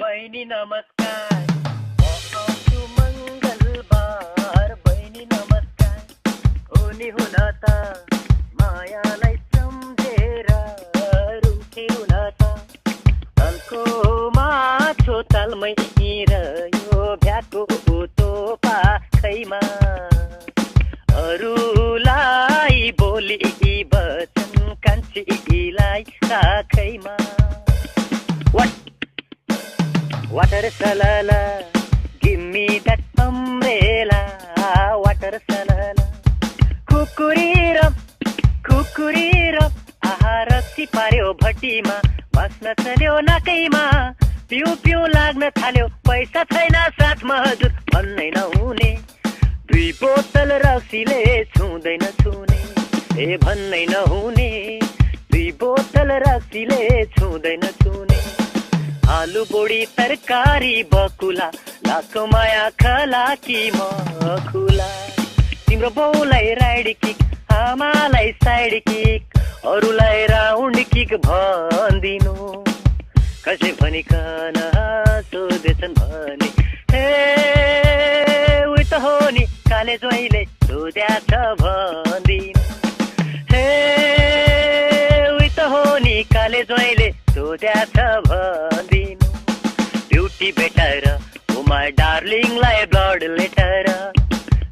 बहिनी नमस्कार, म आउँछु मङ्गलबार। बहिनी नमस्कार, उनी हुन त मायालाई सम्झेर रुन्थे हुन त। तलको माछो तालमै रह्यो भ्याको उतो पाखैमा। अरूलाई बोली बचन कान्छीलाई राखैमा। Water salala, give me that umbrella. Water salala, kukuriram, kukuriram. आहारसी पार्यो भट्टीमा, बस्न चल्यो नाकैमा। पिउ पिउ लाग्न थाल्यो, पैसा छैन साथमा हजुर भन्नै नहुने। 2 बोतल रक्सीले छुँदैन छुने, ए भन्नै नहुने। 2 बोतल रक्सीले छुँदैन छुने। आलु बोडी तरकारी बकुला, लाको माया खला कि मखुला। तिम्रो बाउलाई राइड किक, आमालाई साइड किक, अरूलाई राउन्ड किक भन्दिनु। कसै भनिकन सोधेछन् भने, हे उही त हो नि काले ज्वाइँले सोध्या छ भन्दिनु। हे उही त हो नि काले ज्वाइँले सोध्या छ भन्दिनु। ब्युटी बेटर, ओ माई डार्लिङलाई blood letter.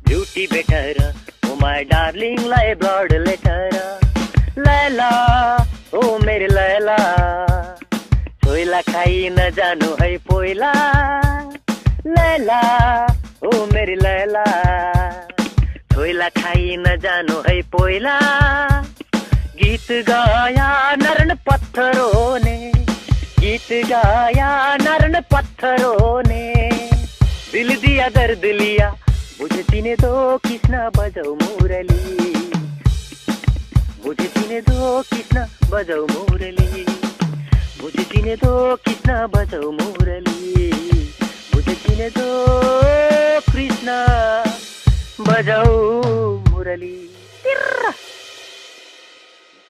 Beauty better, oh my डार्लिङलाई ब्लड लेटर। लैला, ओ मेरी लैला, छोइला खाइ नजानु है पोइला। लैला, ओ मेरी लैला, छोइला खाइ नजानु है पोइला। गीत गाया नरन पत्थरों ने, गीत गाया नरन पत्थरों ने। दिल दिया दर्द लिया, मुझे जीने दो कृष्ण बजाऊ मुरली। मुझे जीने दो कृष्ण बजाऊ मुरली। मुझे जीने दो कृष्ण बजाऊ मुरली। मुझे जीने दो कृष्ण बजाऊ मुरली।